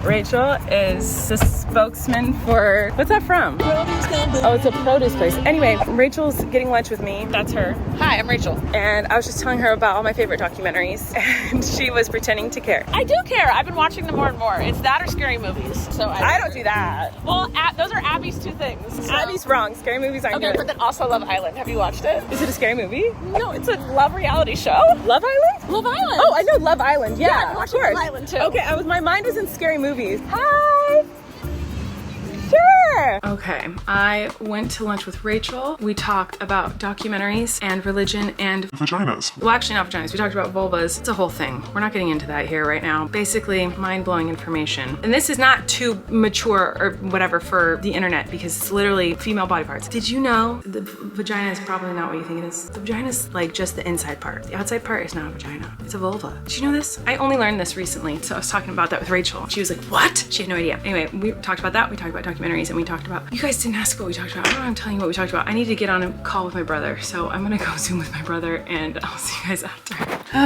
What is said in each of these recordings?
Rachel is the spokesman for, what's that from? Oh, it's a produce place. Anyway, Rachel's getting lunch with me. That's her. Hi, I'm Rachel. And I was just telling her about all my favorite documentaries, and she was pretending to care. I do care. I've been watching them more and more. It's that or scary movies. So I don't do that. Well, those are Abby's two things. So. Abby's wrong. Scary movies aren't good. But then also Love Island. Have you watched it? Is it a scary movie? No, it's a love reality show. Love Island? Love Island. Oh, I know Love Island. Yeah, I'm of watching course. Love Island too. Okay, my mind was in scary movies. Hi. Sure. Okay, I went to lunch with Rachel. We talked about documentaries and religion and vaginas. Well, actually not vaginas. We talked about vulvas. It's a whole thing. We're not getting into that here right now. Basically, mind-blowing information. And this is not too mature or whatever for the internet because it's literally female body parts. Did you know the vagina is probably not what you think it is? The vagina is like just the inside part. The outside part is not a vagina. It's a vulva. Did you know this? I only learned this recently. So I was talking about that with Rachel. She was like, what? She had no idea. Anyway, we talked about that. We talked about documentaries and we talked about, you guys didn't ask what we talked about. I don't know, I'm telling you what we talked about. I need to get on a call with my brother. So I'm gonna go Zoom with my brother and I'll see you guys after.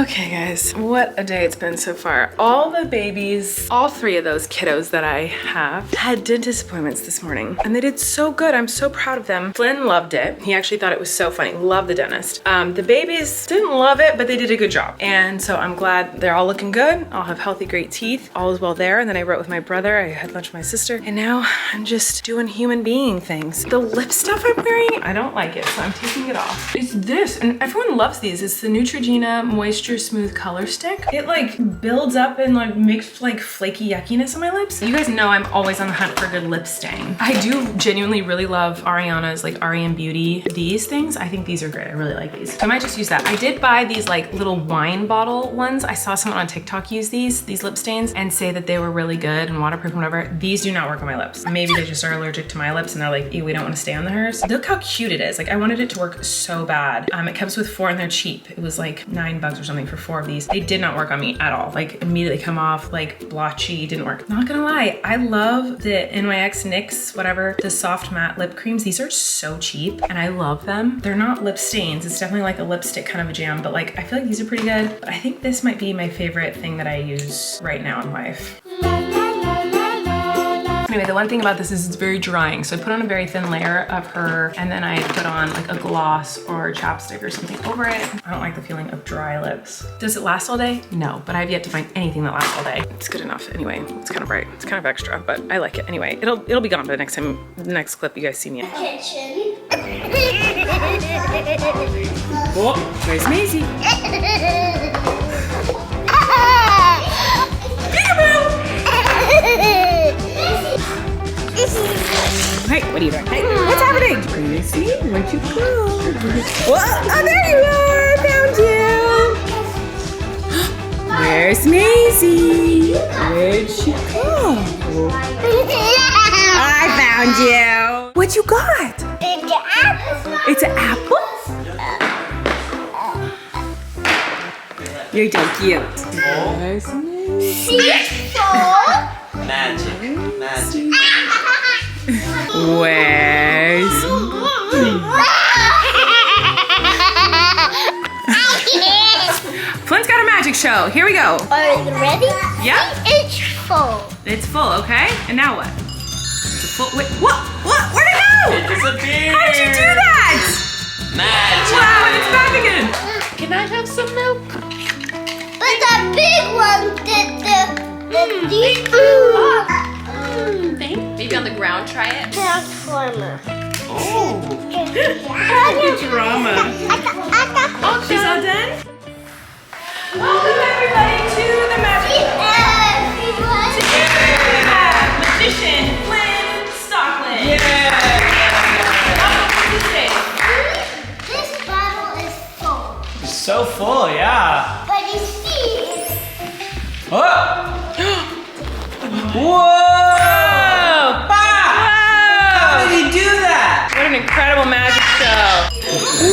Okay guys, what a day it's been so far. All the babies, all three of those kiddos that I have had dentist appointments this morning and they did so good. I'm so proud of them. Flynn loved it. He actually thought it was so funny. Loved the dentist. The babies didn't love it, but they did a good job. And so I'm glad they're all looking good. I'll have healthy, great teeth. All is well there. And then I wrote with my brother. I had lunch with my sister. And now I'm just doing human being things. The lip stuff I'm wearing, I don't like it, so I'm taking it off. It's this, and everyone loves these. It's the Neutrogena Moisture Smooth Color Stick. It like builds up and like makes like flaky yuckiness on my lips. You guys know I'm always on the hunt for good lip stain. I do genuinely really love Ariana's like REM Beauty. These things, I think these are great. I really like these. So I might just use that. I did buy these like little wine bottle ones. I saw someone on TikTok use these lip stains and say that they were really good and waterproof and whatever. These do not work on my lips. Maybe they just are allergic to my lips and they're like, ew, we don't want to stay on hers. Look how cute it is. Like I wanted it to work so bad. It comes with 4 and they're cheap. It was like $9 or something for 4 of these. They did not work on me at all. Like immediately come off like blotchy, didn't work. Not gonna lie, I love the NYX NYX, whatever, the soft matte lip creams. These are so cheap and I love them. They're not lip stains. It's definitely like a lipstick kind of a jam, but like I feel like these are pretty good. But I think this might be my favorite thing that I use right now in life. Anyway, the one thing about this is it's very drying. So I put on a very thin layer of her and then I put on like a gloss or chapstick or something over it. I don't like the feeling of dry lips. Does it last all day? No, but I've yet to find anything that lasts all day. It's good enough anyway. It's kind of bright. It's kind of extra, but I like it anyway. It'll be gone by the next clip you guys see me in. Kitchen. Oh, there's Maisie. Hey, what are you doing? Hey, what's happening? Gracie, where'd you go? Oh, there you are! Found you! Where's Maisie? Where'd she go? I found you! What you got? It's an apple. It's an apple? You're so cute. Where's Maisie? Seashore. Magic, magic. Where's Flynn's got a magic show. Here we go. Are you ready? Yeah. It's full. It's full, okay? And now what? It's a full, wait, what? Where'd it go? It disappeared. How did you do that? Magic. Wow, and it's back again. Can I have some milk? But the big one did the deep Maybe on the ground, try it. transformer. Oh. Good drama. Oh, she's all done? Welcome everybody to the magic show. Today we have magician Flynn Stockland. Welcome to the stage. This bottle is full. It's so full, yeah. But you see, it's Oh. Whoa! How did he do that? What an incredible magic show.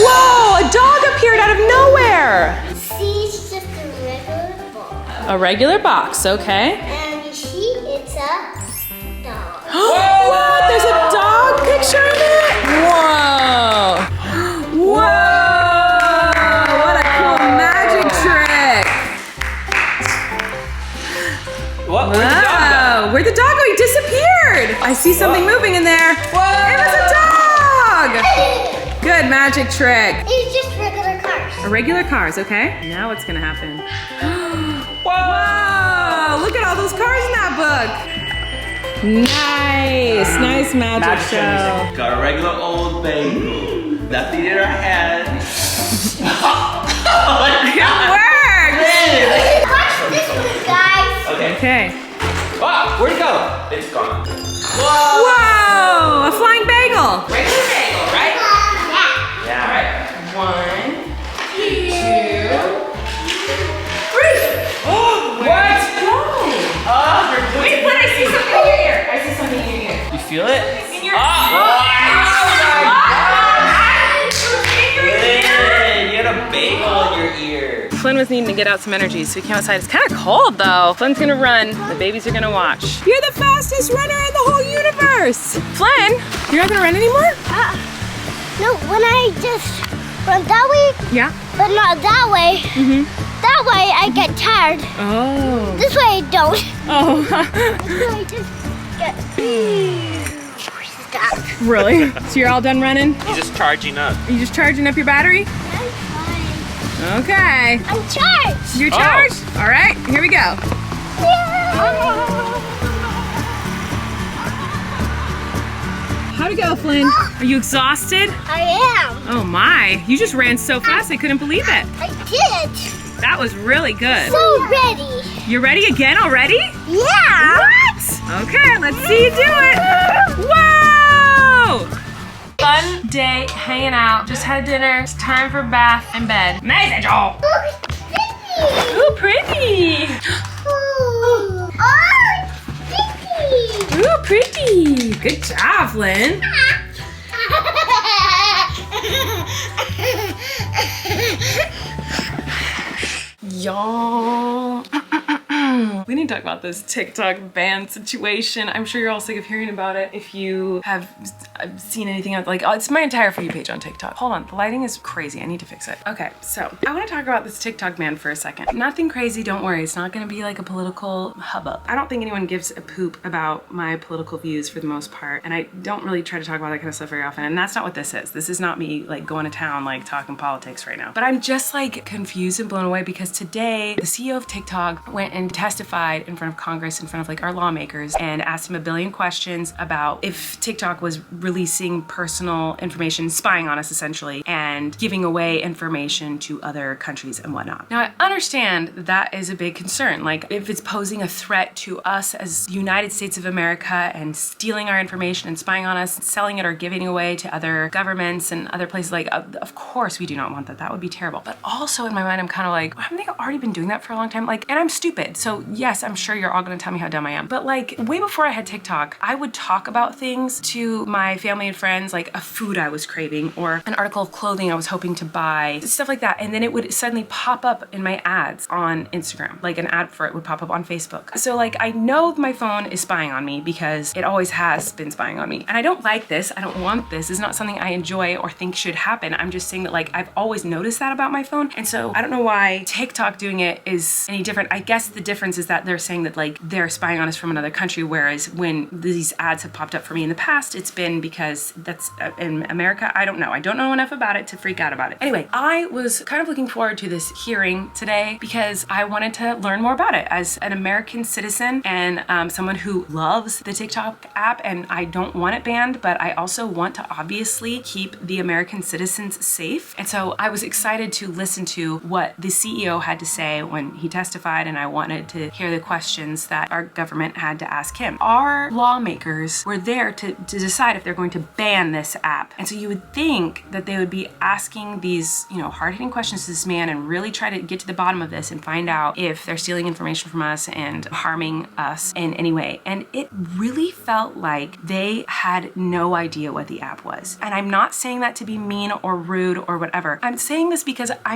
Whoa, a dog appeared out of nowhere. see, it's just a regular ball. A regular box, okay. And you see, it's a dog. What? There's a dog picture in it? Whoa. Whoa! What a cool magic trick. What? Where'd the dog go? Where'd see something moving in there. Whoa! It was a dog! Good magic trick. It's just regular cars. Regular cars, okay? Now what's gonna happen? Whoa! Whoa! Look at all those cars in that book. Nice, nice magic show. Got a regular old bagel. Nothing in her hand. Good work! Watch this one, guys. Okay. Wow, where'd it go? It's gone. Whoa! A flying bagel. Regular bagel, right? Yeah. Right. 1, 2, 3. What? Wait, but I see something in your ear. I see something in your ear. You feel it? In your Oh Flynn, you had a bagel in your ear. Flynn was needing to get out some energy, so he came outside. It's kind of cold though. Flynn's gonna run. The babies are gonna watch. You're the fastest runner in the whole universe. Flynn, you're not gonna run anymore? No, when I just run that way, Yeah. but not that way. That way I get tired. Oh. This way I don't. Oh. This way I just get stuck. Really? So you're all done running? He's just charging up. Are you just charging up your battery? I'm fine. Okay. I'm charged. You're charged? All right, here we go. How'd it go, Flynn? Are you exhausted? I am. Oh my, you just ran so fast I couldn't believe it. I did. That was really good. So ready. You ready again already? Yeah. What? Okay, let's see you do it. Whoa! Fun day hanging out. Just had dinner. It's time for bath and bed. Amazing, Joel. Ooh, pretty. Oh, sticky. Ooh, pretty. Good job, Flynn. Y'all. We need to talk about this TikTok ban situation. I'm sure you're all sick of hearing about it. If you have seen anything else, like, oh, it's my entire For You page on TikTok. Hold on, the lighting is crazy. I need to fix it. Okay, so I want to talk about this TikTok ban for a second. Nothing crazy, don't worry. It's not gonna be like a political hubbub. I don't think anyone gives a poop about my political views for the most part, and I don't really try to talk about that kind of stuff very often, and that's not what this is. This is not me like going to town like talking politics right now. But I'm just like confused and blown away because today the CEO of TikTok went and testified in front of Congress, in front of like our lawmakers, and asked him a billion questions about if TikTok was releasing personal information, spying on us essentially, and giving away information to other countries and whatnot. Now I understand that is a big concern. Like if it's posing a threat to us as United States of America and stealing our information and spying on us, and selling it or giving it away to other governments and other places, like of course we do not want that. That would be terrible. But also in my mind I'm kind of like, haven't they already been doing that for a long time? Like, and I'm stupid. So yes, I'm sure you're all gonna tell me how dumb I am. But like way before I had TikTok, I would talk about things to my family and friends, like a food I was craving or an article of clothing I was hoping to buy, stuff like that. And then it would suddenly pop up in my ads on Instagram, like an ad for it would pop up on Facebook. So like I know my phone is spying on me because it always has been spying on me. And I don't like this. I don't want this. It's not something I enjoy or think should happen. I'm just saying that like I've always noticed that about my phone. And so I don't know why TikTok doing it is any different. I guess the difference is that they're saying that like they're spying on us from another country, whereas when these ads have popped up for me in the past, it's been because that's in America. I don't know. I don't know enough about it to freak out about it. Anyway, I was kind of looking forward to this hearing today because I wanted to learn more about it as an American citizen and someone who loves the TikTok app, and I don't want it banned, but I also want to obviously keep the American citizens safe. And so I was excited to listen to what the CEO had to say when he testified, and I wanted to hear the questions that our government had to ask him. Our lawmakers were there to decide if they're going to ban this app. And so you would think that they would be asking these, you know, hard-hitting questions to this man and really try to get to the bottom of this and find out if they're stealing information from us and harming us in any way. And it really felt like they had no idea what the app was. And I'm not saying that to be mean or rude or whatever. I'm saying this because I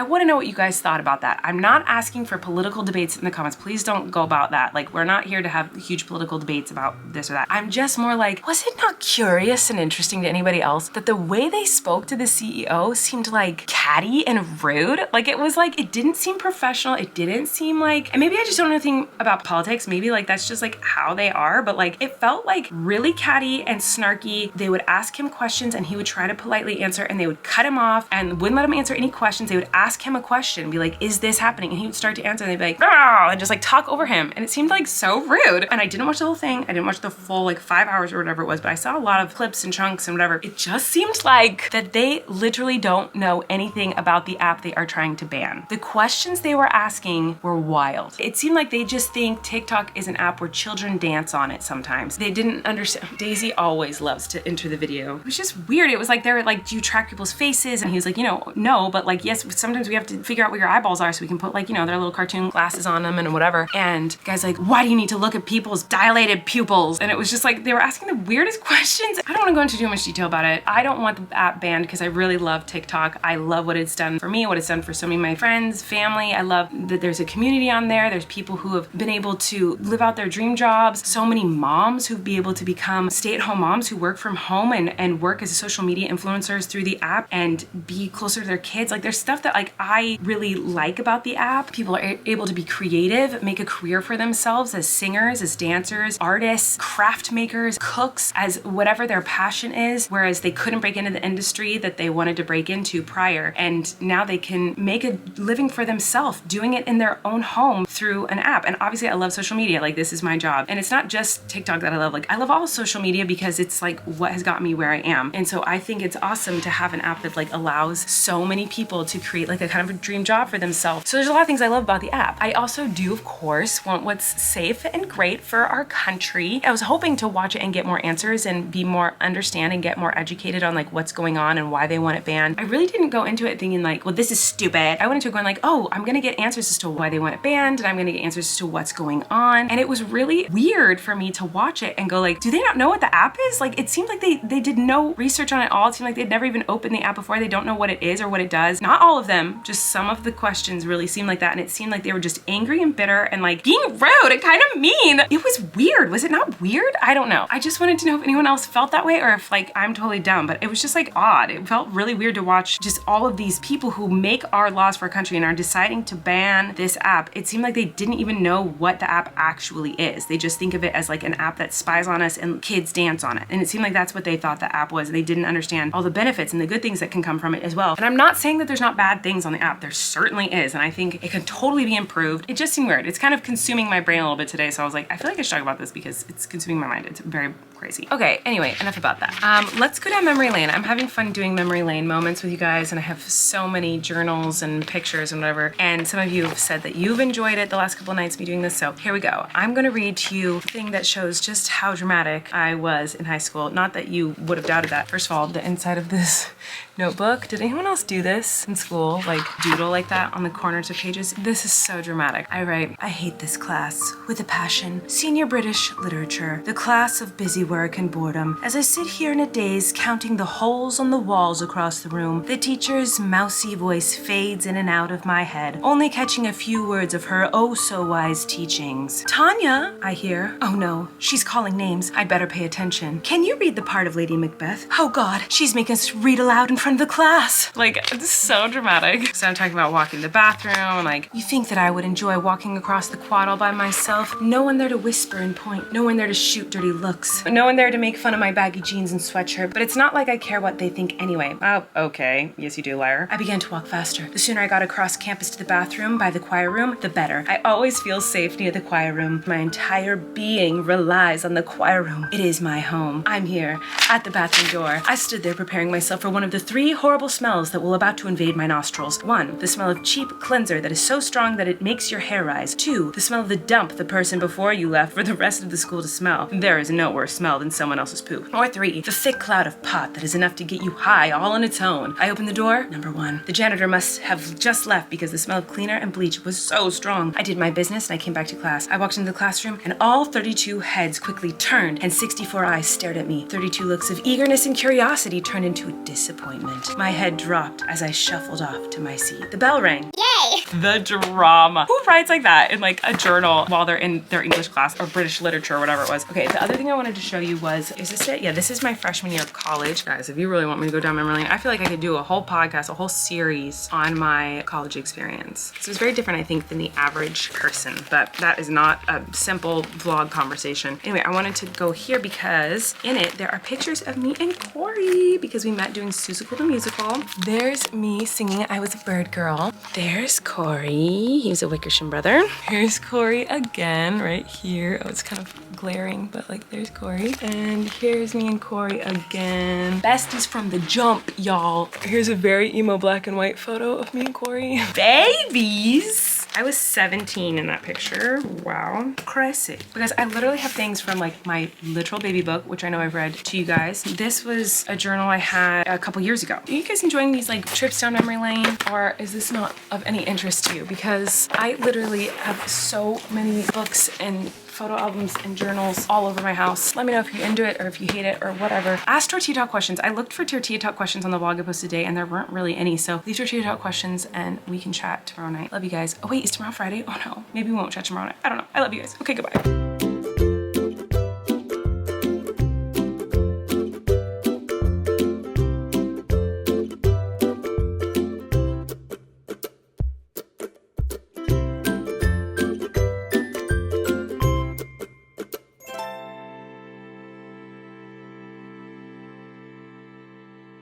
want to know what you guys thought about that. I'm not asking for political debates in the comments Please don't go about that. Like, we're not here to have huge political debates about this or that. I'm just more like, was it not curious and interesting to anybody else that the way they spoke to the CEO seemed like catty and rude? Like, it was like, it didn't seem professional. It didn't seem like, and maybe I just don't know anything about politics. Maybe like that's just like how they are, but like it felt like really catty and snarky. They would ask him questions and he would try to politely answer, and they would cut him off and wouldn't let him answer any questions. They would ask him a question, be like, is this happening? And he would start to answer and they'd be like, oh, and just like talk over him. And it seemed like so rude. And I didn't watch the whole thing. I didn't watch the full like 5 hours or whatever it was, but I saw a lot of clips and chunks and whatever. It just seemed like that they literally don't know anything about the app they are trying to ban. The questions they were asking were wild. It seemed like they just think TikTok is an app where children dance on it sometimes. They didn't understand. Daisy always loves to enter the video. It was just weird. It was like, they were like, do you track people's faces? And he was like, you know, no, but like, yes, sometimes we have to figure out where your eyeballs are so we can put like, you know, their little cartoon glasses on them and whatever. And the guy's like, why do you need to look at people's dilated pupils? And it was just like, they were asking the weirdest questions. I don't want to go into too much detail about it. I don't want the app banned because I really love TikTok. I love what it's done for me, what it's done for so many of my friends, family. I love that there's a community on there. There's people who have been able to live out their dream jobs. So many moms who've been able to become stay-at-home moms who work from home and work as social media influencers through the app and be closer to their kids. Like, there's stuff that like I really like about the app. People are able to be creative, make a career for themselves as singers, as dancers, artists, craft makers, cooks, as whatever their passion is, whereas they couldn't break into the industry that they wanted to break into prior. And now they can make a living for themselves doing it in their own home through an app. And obviously I love social media. Like, this is my job. And it's not just TikTok that I love. Like, I love all social media because it's like what has got me where I am. And so I think it's awesome to have an app that like allows so many people to create like a kind of a dream job for themselves. So there's a lot of things I love about the app. I also do, of course, want what's safe and great for our country. I was hoping to watch it and get more answers and be more understand and get more educated on like what's going on and why they want it banned. I really didn't go into it thinking like, well, this is stupid. I went into it going like, oh, I'm gonna get answers as to why they want it banned, and I'm gonna get answers as to what's going on. And it was really weird for me to watch it and go like, do they not know what the app is? Like, it seemed like they did no research on it all. It seemed like they'd never even opened the app before. They don't know what it is or what it does. Not all of them, just some of the questions really seemed like that. And it seemed like they were just angry and bitter and like being rude and kind of mean. It was weird. Was it not weird? I don't know. I just wanted to know if anyone else felt that way or if like I'm totally dumb, but it was just like odd. It felt really weird to watch just all of these people who make our laws for our country and are deciding to ban this app. It seemed like they didn't even know what the app actually is. They just think of it as like an app that spies on us and kids dance on it. And it seemed like that's what they thought the app was. They didn't understand all the benefits and the good things that can come from it as well. And I'm not saying that there's not bad things on the app. There certainly is. And I think it can totally be improved. It just seemed weird. It's kind of consuming my brain a little bit today. So I was like, I feel like I should talk about this because it's consuming my mind. It's very crazy. Okay, anyway, enough about that. Let's go down memory lane. I'm having fun doing memory lane moments with you guys, and I have so many journals and pictures and whatever. And some of you have said that you've enjoyed it the last couple of nights me doing this. So here we go. I'm gonna read to you a thing that shows just how dramatic I was in high school. Not that you would have doubted that. First of all, the inside of this notebook. Did anyone else do this in school? Like doodle like that on the corners of pages? This is so dramatic. I write, I hate this class with a passion. Senior British Literature, the class of busy work and boredom. As I sit here in a daze counting the holes on the walls across the room, the teacher's mousy voice fades in and out of my head, only catching a few words of her oh so wise teachings. Tanya, I hear. Oh no, she's calling names. I'd better pay attention. Can you read the part of Lady Macbeth? Oh God, she's making us read aloud in front of the class. Like, it's so dramatic. So I'm talking about walking the bathroom, and like, you think that I would enjoy walking across the quad all by myself? No one there to whisper and point. No one there to shoot dirty looks. No one there to make fun of my baggy jeans and sweatshirt. But it's not like I care what they think anyway. Oh, okay. Yes, you do, liar. I began to walk faster. The sooner I got across campus to the bathroom by the choir room, the better. I always feel safe near the choir room. My entire being relies on the choir room. It is my home. I'm here at the bathroom door. I stood there preparing myself for one of the 3 horrible smells that will about to invade my nostrils. 1, the smell of cheap cleanser that is so strong that it makes your hair rise. 2, the smell of the dump the person before you left for the rest of the school to smell. There is no worse smell smell than someone else's poop. Or 3, the thick cloud of pot that is enough to get you high all on its own. I opened the door. Number 1, the janitor must have just left because the smell of cleaner and bleach was so strong. I did my business and I came back to class. I walked into the classroom and all 32 heads quickly turned and 64 eyes stared at me. 32 looks of eagerness and curiosity turned into disappointment. My head dropped as I shuffled off to my seat. The bell rang. Yay! The drama. Who writes like that in like a journal while they're in their English class or British literature or whatever it was? Okay, the other thing I wanted to show you was, is this it? Yeah, this is my freshman year of college. Guys, if you really want me to go down memory lane, I feel like I could do a whole podcast, a whole series on my college experience. So it's very different, I think, than the average person, but that is not a simple vlog conversation. Anyway, I wanted to go here because in it, there are pictures of me and Corey because we met doing Seussical the Musical. There's me singing I Was a Bird Girl. There's Corey. He's a Wickersham brother. Here's Corey again right here. Oh, it's kind of glaring, but like there's Corey. And here's me and Corey again. Besties from the jump, y'all. Here's a very emo black and white photo of me and Corey. Babies! I was 17 in that picture. Wow. Crazy. Because I literally have things from like my literal baby book, which I know I've read to you guys. This was a journal I had a couple years ago. Are you guys enjoying these like trips down memory lane? Or is this not of any interest to you? Because I literally have so many books and photo albums and journals all over my house. Let me know if you're into it or if you hate it or whatever. Ask Tortilla Talk questions. I looked for Tortilla Talk questions on the blog I posted today and there weren't really any. So leave Tortilla Talk questions and we can chat tomorrow night. Love you guys. Oh wait, is tomorrow Friday? Oh no, maybe we won't chat tomorrow night. I don't know. I love you guys. Okay, goodbye.